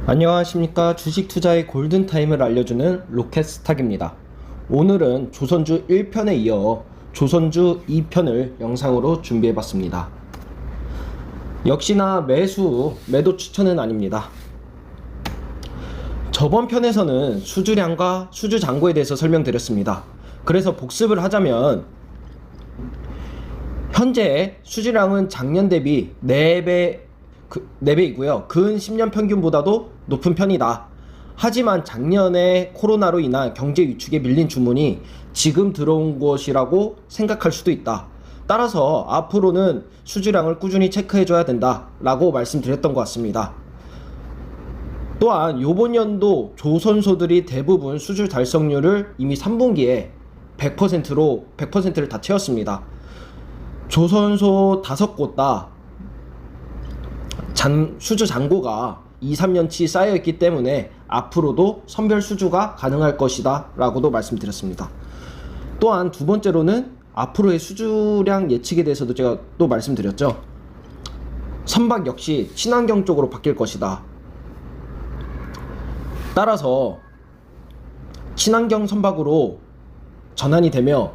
안녕하십니까. 주식 투자의 골든타임을 알려주는 로켓스탁입니다. 오늘은 조선주 1편에 이어 조선주 2편을 영상으로 준비해봤습니다. 역시나 매도 추천은 아닙니다. 저번 편에서는 수주량과 수주 잔고에 대해서 설명드렸습니다. 그래서 복습을 하자면 현재 수주량은 작년 대비 4배이고요. 근 10년 평균보다도 높은 편이다. 하지만 작년에 코로나로 인한 경제 위축에 밀린 주문이 지금 들어온 것이라고 생각할 수도 있다. 따라서 앞으로는 수주량을 꾸준히 체크해줘야 된다 라고 말씀드렸던 것 같습니다. 또한 이번 연도 조선소들이 대부분 수주 달성률을 이미 3분기에 100%를 다 채웠습니다. 조선소 5곳 다 수주 잔고가 2-3년치 쌓여있기 때문에 앞으로도 선별 수주가 가능할 것이다 라고도 말씀드렸습니다. 또한 두 번째로는 앞으로의 수주량 예측에 대해서도 제가 또 말씀드렸죠. 선박 역시 친환경 쪽으로 바뀔 것이다. 따라서 친환경 선박으로 전환이 되며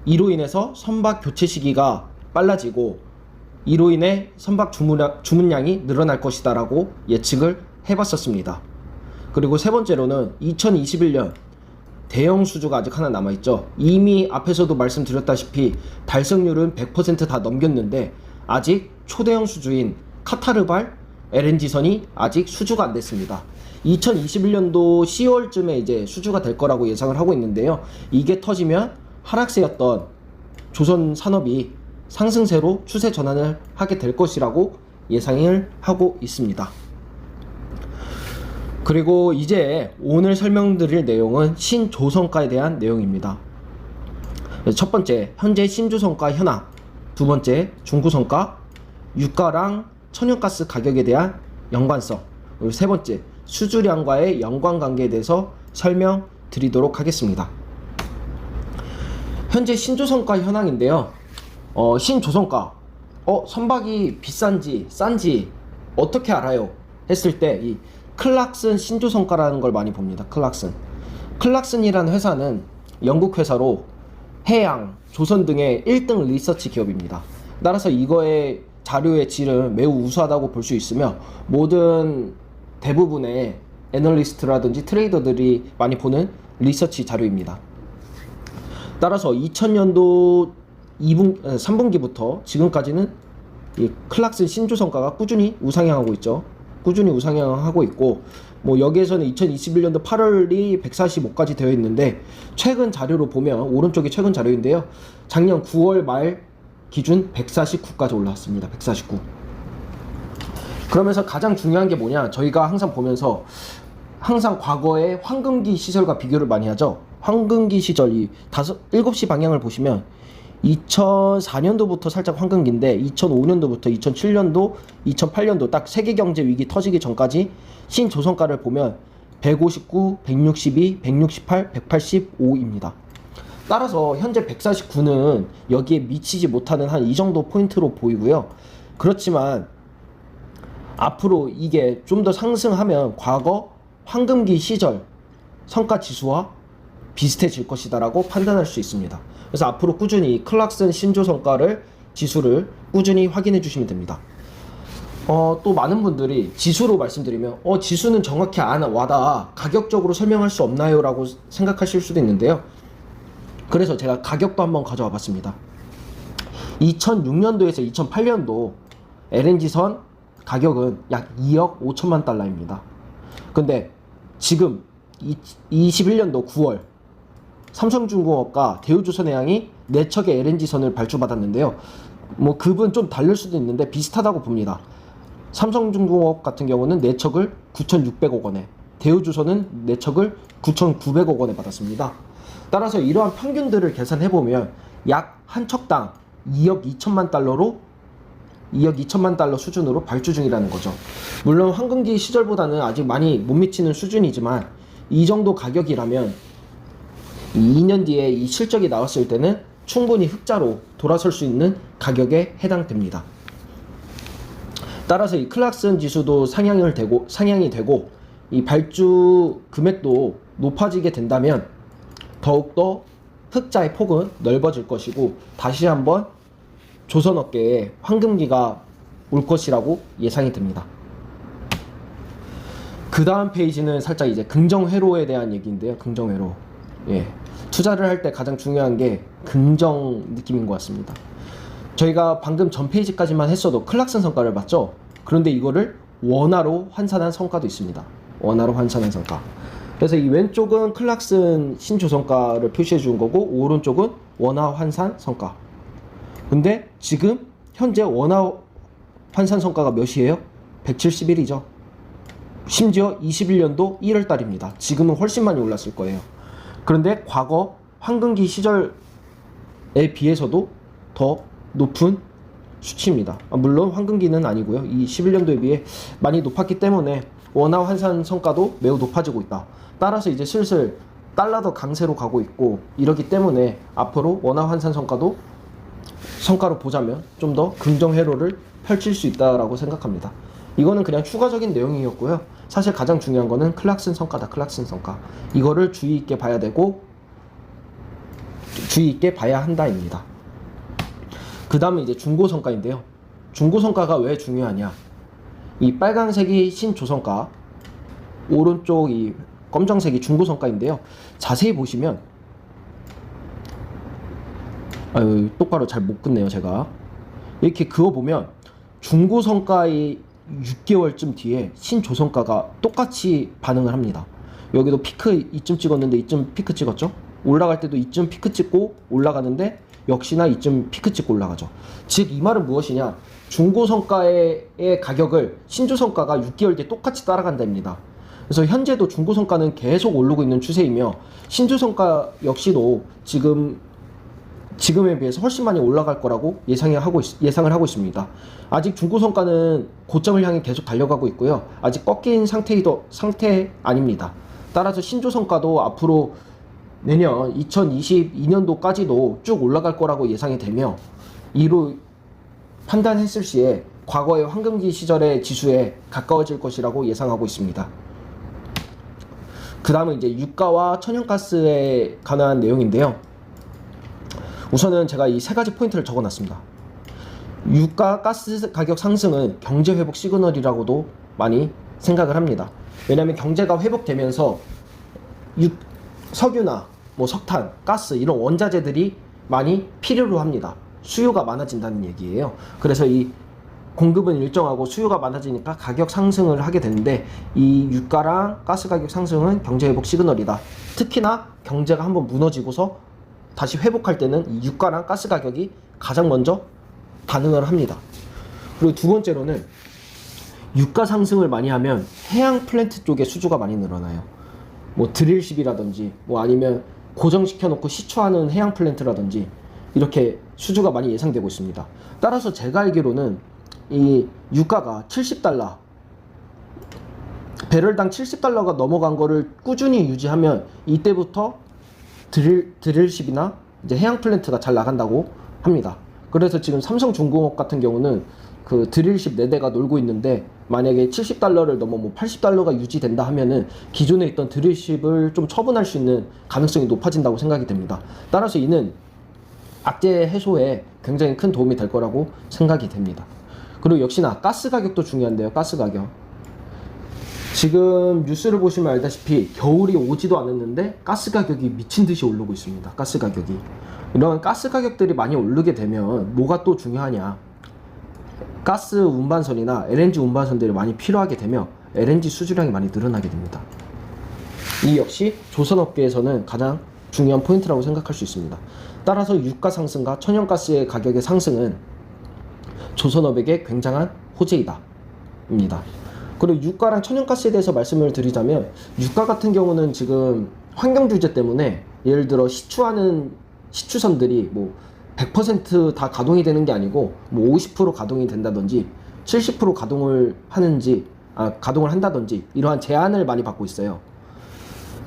이로 인해서 선박 교체 시기가 빨라지고 이로 인해 선박 주문량이 늘어날 것이다 라고 예측을 해봤었습니다. 그리고 세 번째로는 2021년 대형 수주가 아직 하나 남아있죠. 이미 앞에서도 말씀드렸다시피 달성률은 100% 다 넘겼는데 아직 초대형 수주인 카타르발 LNG선이 아직 수주가 안 됐습니다. 2021년도 10월쯤에 이제 수주가 될 거라고 예상을 하고 있는데요. 이게 터지면 하락세였던 조선 산업이 상승세로 추세 전환을 하게 될 것이라고 예상을 하고 있습니다. 그리고 이제 오늘 설명드릴 내용은 신조선가에 대한 내용입니다. 첫 번째, 현재 신조선가 현황. 두 번째, 중구선가, 유가랑 천연가스 가격에 대한 연관성. 그리고 세 번째, 수주량과의 연관관계에 대해서 설명드리도록 하겠습니다. 현재 신조선가 현황인데요. 신조선가 선박이 비싼지 싼지 어떻게 알아요? 했을 때 이 클락슨 신조선가라는 걸 많이 봅니다. 클락슨이라는 회사는 영국 회사로 해양, 조선 등의 1등 리서치 기업입니다. 따라서 이거의 자료의 질은 매우 우수하다고 볼 수 있으며 모든 대부분의 애널리스트라든지 트레이더들이 많이 보는 리서치 자료입니다. 따라서 2000년도 3분기부터 지금까지는 이 클락슨 신조선가가 꾸준히 우상향하고 있죠. 꾸준히 우상향하고 있고, 뭐 여기에서는 2021년도 8월이 145까지 되어 있는데, 최근 자료로 보면 오른쪽이 최근 자료인데요. 작년 9월 말 기준 149까지 올라왔습니다. 149. 그러면서 가장 중요한 게 뭐냐? 저희가 항상 보면서 항상 과거의 황금기 시절과 비교를 많이 하죠. 황금기 시절 이 7시 방향을 보시면 2004년도부터 살짝 황금기인데 2005년도부터 2007년도, 2008년도 딱 세계경제 위기 터지기 전까지 신조선가를 보면 159, 162, 168, 185입니다. 따라서 현재 149는 여기에 미치지 못하는 한 이 정도 포인트로 보이고요. 그렇지만 앞으로 이게 좀 더 상승하면 과거 황금기 시절 성과 지수와 비슷해질 것이다 라고 판단할 수 있습니다. 그래서 앞으로 꾸준히 클락슨 신조선가를 지수를 꾸준히 확인해 주시면 됩니다. 또 많은 분들이 지수로 말씀드리면 지수는 정확히 안 와다 가격적으로 설명할 수 없나요? 라고 생각하실 수도 있는데요. 그래서 제가 가격도 한번 가져와 봤습니다. 2006년도에서 2008년도 LNG선 가격은 약 2억 5천만 달러입니다. 근데 지금 21년도 9월 삼성중공업과 대우조선해양이 4척의 LNG선을 발주받았는데요. 뭐 급은 좀 다를 수도 있는데 비슷하다고 봅니다. 삼성중공업 같은 경우는 4척을 9,600억 원에, 대우조선은 4척을 9,900억 원에 받았습니다. 따라서 이러한 평균들을 계산해보면 약 한 척당 2억 2천만 달러 수준으로 발주 중이라는 거죠. 물론 황금기 시절보다는 아직 많이 못 미치는 수준이지만 이 정도 가격이라면 2년 뒤에 이 실적이 나왔을 때는 충분히 흑자로 돌아설 수 있는 가격에 해당됩니다. 따라서 이 클락슨 지수도 상향이 되고 이 발주 금액도 높아지게 된다면 더욱더 흑자의 폭은 넓어질 것이고 다시 한번 조선업계에 황금기가 올 것이라고 예상이 됩니다. 그 다음 페이지는 살짝 이제 긍정회로에 대한 얘기인데요. 긍정회로. 예. 투자를 할 때 가장 중요한 게 긍정 느낌인 것 같습니다. 저희가 방금 전 페이지까지만 했어도 클락슨 성과를 봤죠. 그런데 이거를 원화로 환산한 성과도 있습니다. 원화로 환산한 성과. 그래서 이 왼쪽은 클락슨 신조성과를 표시해 준 거고 오른쪽은 원화 환산 성과. 근데 지금 현재 원화 환산 성과가 몇이에요? 171이죠. 심지어 21년도 1월 달입니다. 지금은 훨씬 많이 올랐을 거예요. 그런데 과거 황금기 시절에 비해서도 더 높은 수치입니다. 물론 황금기는 아니고요. 이 11년도에 비해 많이 높았기 때문에 원화 환산 성과도 매우 높아지고 있다. 따라서 이제 슬슬 달러도 강세로 가고 있고 이러기 때문에 앞으로 원화 환산 성과도 성과로 보자면 좀 더 긍정 회로를 펼칠 수 있다라고 생각합니다. 이거는 그냥 추가적인 내용이었고요. 사실 가장 중요한 거는 클락슨 성과다. 클락슨 성과. 이거를 주의 있게 봐야 되고 주의 있게 봐야 한다입니다. 그 다음에 이제 중고성과인데요. 중고성과가 왜 중요하냐? 이 빨강색이 신조성과, 오른쪽 이 검정색이 중고성과인데요. 자세히 보시면 똑바로 잘 못 긋네요 제가. 이렇게 그어보면 중고성과의 6개월쯤 뒤에 신조성과가 똑같이 반응을 합니다. 여기도 피크 이쯤 찍었는데 이쯤 피크 찍었죠. 올라갈 때도 이쯤 피크 찍고 올라가는데 역시나 이쯤 피크 찍고 올라가죠. 즉 이 말은 무엇이냐? 중고성과의 가격을 신조성과가 6개월 뒤에 똑같이 따라간답니다. 그래서 현재도 중고성과는 계속 오르고 있는 추세이며 신조성과 역시도 지금에 비해서 훨씬 많이 올라갈 거라고 예상을 하고 있습니다. 아직 중고성과는 고점을 향해 계속 달려가고 있고요. 아직 꺾인 상태 아닙니다. 따라서 신조성과도 앞으로 내년 2022년도까지도 쭉 올라갈 거라고 예상이 되며 이로 판단했을 시에 과거의 황금기 시절의 지수에 가까워질 것이라고 예상하고 있습니다. 그 다음은 이제 유가와 천연가스에 관한 내용인데요. 우선은 제가 이 세 가지 포인트를 적어놨습니다. 유가, 가스 가격 상승은 경제 회복 시그널이라고도 많이 생각을 합니다. 왜냐하면 경제가 회복되면서 석유나 석탄, 가스 이런 원자재들이 많이 필요로 합니다. 수요가 많아진다는 얘기예요. 그래서 이 공급은 일정하고 수요가 많아지니까 가격 상승을 하게 되는데 이 유가랑 가스 가격 상승은 경제 회복 시그널이다. 특히나 경제가 한번 무너지고서 다시 회복할 때는 이 유가랑 가스 가격이 가장 먼저 반응을 합니다. 그리고 두 번째로는 유가 상승을 많이 하면 해양 플랜트 쪽에 수주가 많이 늘어나요. 드릴십이라든지 아니면 고정시켜 놓고 시추하는 해양 플랜트라든지 이렇게 수주가 많이 예상되고 있습니다. 따라서 제가 알기로는 이 유가가 70달러 배럴당 70달러가 넘어간 거를 꾸준히 유지하면 이때부터 드릴십이나 이제 해양 플랜트가 잘 나간다고 합니다. 그래서 지금 삼성중공업 같은 경우는 그 드릴십 4대가 놀고 있는데 만약에 70달러를 넘어 80달러가 유지된다 하면은 기존에 있던 드릴십을 좀 처분할 수 있는 가능성이 높아진다고 생각이 됩니다. 따라서 이는 악재 해소에 굉장히 큰 도움이 될 거라고 생각이 됩니다. 그리고 역시나 가스 가격도 중요한데요. 가스 가격. 지금 뉴스를 보시면 알다시피 겨울이 오지도 않았는데 가스 가격이 미친 듯이 오르고 있습니다. 가스 가격이. 이런 가스 가격들이 많이 오르게 되면 뭐가 또 중요하냐? 가스 운반선이나 LNG 운반선들이 많이 필요하게 되며 LNG 수주량이 많이 늘어나게 됩니다. 이 역시 조선업계에서는 가장 중요한 포인트라고 생각할 수 있습니다. 따라서 유가 상승과 천연가스의 가격의 상승은 조선업에게 굉장한 호재이다 입니다. 그리고 유가랑 천연가스에 대해서 말씀을 드리자면 유가 같은 경우는 지금 환경규제 때문에 예를 들어 시추하는 시추선들이 100% 가동이 되는 게 아니고 50% 가동이 된다든지 70% 가동을 한다든지 이러한 제한을 많이 받고 있어요.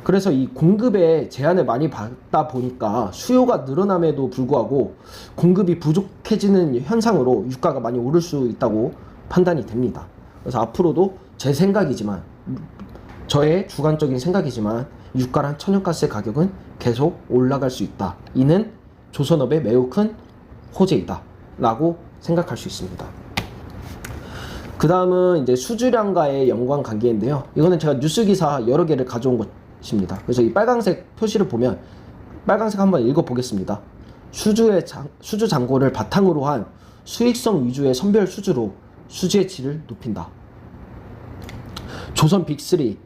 그래서 이 공급에 제한을 많이 받다 보니까 수요가 늘어남에도 불구하고 공급이 부족해지는 현상으로 유가가 많이 오를 수 있다고 판단이 됩니다. 그래서 앞으로도 제 생각이지만 저의 주관적인 생각이지만 유가랑 천연가스의 가격은 계속 올라갈 수 있다. 이는 조선업의 매우 큰 호재이다 라고 생각할 수 있습니다. 그 다음은 이제 수주량과의 연관 관계인데요. 이거는 제가 뉴스 기사 여러 개를 가져온 것입니다. 그래서 이 빨간색 표시를 보면 빨간색 한번 읽어 보겠습니다. 수주 잔고를 바탕으로 한 수익성 위주의 선별 수주로 수주의 질을 높인다. 조선 빅3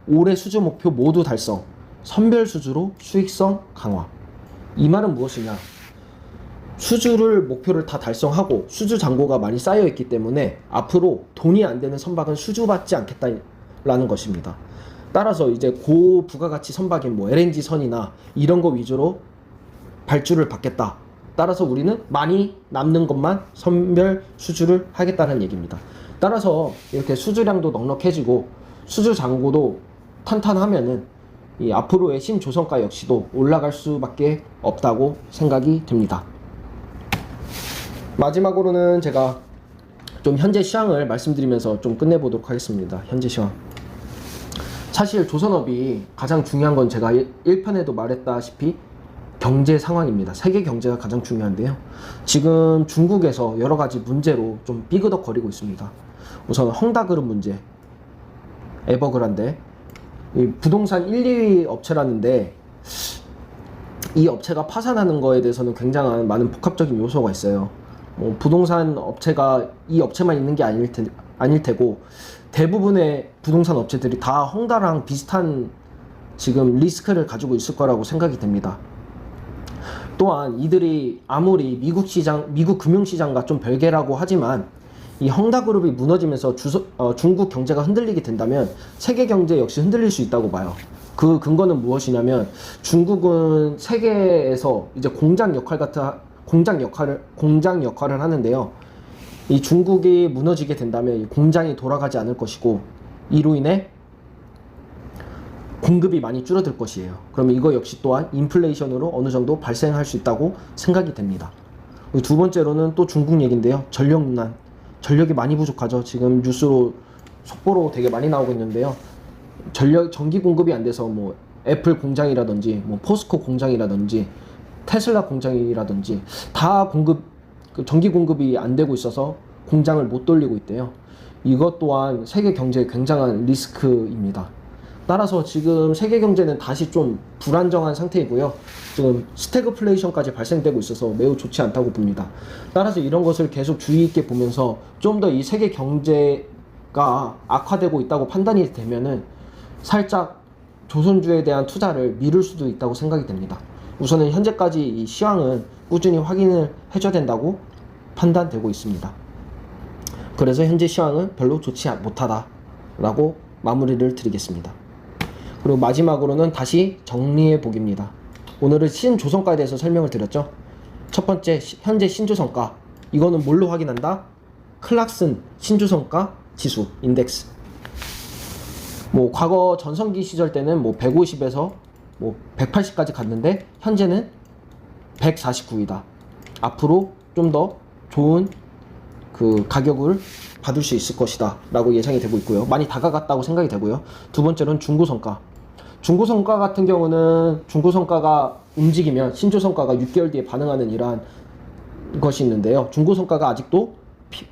올해 수주 목표 모두 달성, 선별 수주로 수익성 강화. 이 말은 무엇이냐? 수주를 목표를 다 달성하고 수주 잔고가 많이 쌓여 있기 때문에 앞으로 돈이 안 되는 선박은 수주받지 않겠다라는 것입니다. 따라서 이제 고부가가치 선박인 뭐 LNG 선이나 이런 거 위주로 발주를 받겠다. 따라서 우리는 많이 남는 것만 선별 수주를 하겠다는 얘기입니다. 따라서 이렇게 수주량도 넉넉해지고 수주 잔고도 탄탄하면은 이 앞으로의 신조선가 역시도 올라갈 수밖에 없다고 생각이 듭니다. 마지막으로는 제가 좀 현재 시황을 말씀드리면서 좀 끝내보도록 하겠습니다. 현재 시황. 사실 조선업이 가장 중요한 건 제가 1편에도 말했다시피 경제 상황입니다. 세계 경제가 가장 중요한데요. 지금 중국에서 여러 가지 문제로 좀 삐그덕거리고 있습니다. 우선 헝다그룹 문제, 에버그란데, 이 부동산 1, 2위 업체라는데 이 업체가 파산하는 거에 대해서는 굉장한 많은 복합적인 요소가 있어요. 부동산 업체가 이 업체만 있는 게 아닐 테고 대부분의 부동산 업체들이 다 헝다랑 비슷한 지금 리스크를 가지고 있을 거라고 생각이 됩니다. 또한 이들이 아무리 미국 금융시장과 좀 별개라고 하지만 이 헝다그룹이 무너지면서 중국 경제가 흔들리게 된다면 세계 경제 역시 흔들릴 수 있다고 봐요. 그 근거는 무엇이냐면 중국은 세계에서 이제 공장 역할을 하는데요. 이 중국이 무너지게 된다면 이 공장이 돌아가지 않을 것이고 이로 인해 공급이 많이 줄어들 것이에요. 그러면 이거 역시 또한 인플레이션으로 어느 정도 발생할 수 있다고 생각이 됩니다. 두 번째로는 또 중국 얘기인데요. 전력난. 전력이 많이 부족하죠. 지금 뉴스로 속보로 되게 많이 나오고 있는데요. 전기 공급이 안 돼서 뭐 애플 공장이라든지 뭐 포스코 공장이라든지 테슬라 공장이라든지 다 전기 공급이 안 되고 있어서 공장을 못 돌리고 있대요. 이것 또한 세계 경제에 굉장한 리스크입니다. 따라서 지금 세계 경제는 다시 좀 불안정한 상태이고요. 지금 스태그플레이션까지 발생되고 있어서 매우 좋지 않다고 봅니다. 따라서 이런 것을 계속 주의 있게 보면서 좀 더 이 세계 경제가 악화되고 있다고 판단이 되면은 살짝 조선주에 대한 투자를 미룰 수도 있다고 생각이 됩니다. 우선은 현재까지 이 시황은 꾸준히 확인을 해줘야 된다고 판단되고 있습니다. 그래서 현재 시황은 별로 좋지 못하다라고 마무리를 드리겠습니다. 그리고 마지막으로는 다시 정리해 보기입니다. 오늘은 신조선가에 대해서 설명을 드렸죠. 첫 번째, 현재 신조선가. 이거는 뭘로 확인한다? 클락슨 신조선가 지수 인덱스. 뭐 과거 전성기 시절 때는 뭐 150에서 뭐 180까지 갔는데 현재는 149이다. 앞으로 좀 더 좋은 그 가격을 받을 수 있을 것이다 라고 예상이 되고 있고요. 많이 다가갔다고 생각이 되고요. 두 번째로는 중고성가. 중고성가 같은 경우는 중고성가가 움직이면 신조성가가 6개월 뒤에 반응하는 이러한 것이 있는데요. 중고성가가 아직도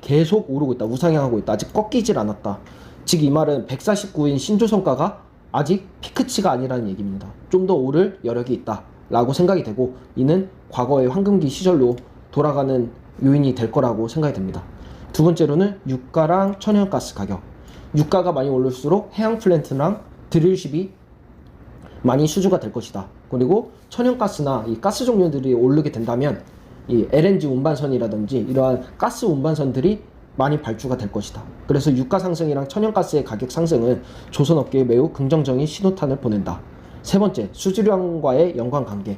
계속 오르고 있다. 우상향하고 있다. 아직 꺾이질 않았다. 즉 이 말은 149인 신조성가가 아직 피크치가 아니라는 얘기입니다. 좀 더 오를 여력이 있다 라고 생각이 되고 이는 과거의 황금기 시절로 돌아가는 요인이 될 거라고 생각이 됩니다. 두 번째로는 유가랑 천연가스 가격. 유가가 많이 오를수록 해양 플랜트랑 드릴십이 많이 수주가 될 것이다. 그리고 천연가스나 이 가스 종류들이 오르게 된다면 이 LNG 운반선이라든지 이러한 가스 운반선들이 많이 발주가 될 것이다. 그래서 유가 상승이랑 천연가스의 가격 상승은 조선업계에 매우 긍정적인 신호탄을 보낸다. 세 번째, 수주량과의 연관관계.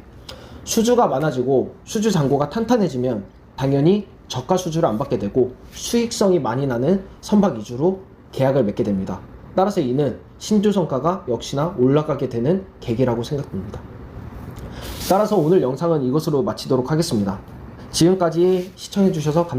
수주가 많아지고 수주 잔고가 탄탄해지면 당연히 저가 수주를 안 받게 되고 수익성이 많이 나는 선박 위주로 계약을 맺게 됩니다. 따라서 이는 신조선가가 역시나 올라가게 되는 계기라고 생각됩니다. 따라서 오늘 영상은 이것으로 마치도록 하겠습니다. 지금까지 시청해주셔서 감사합니다.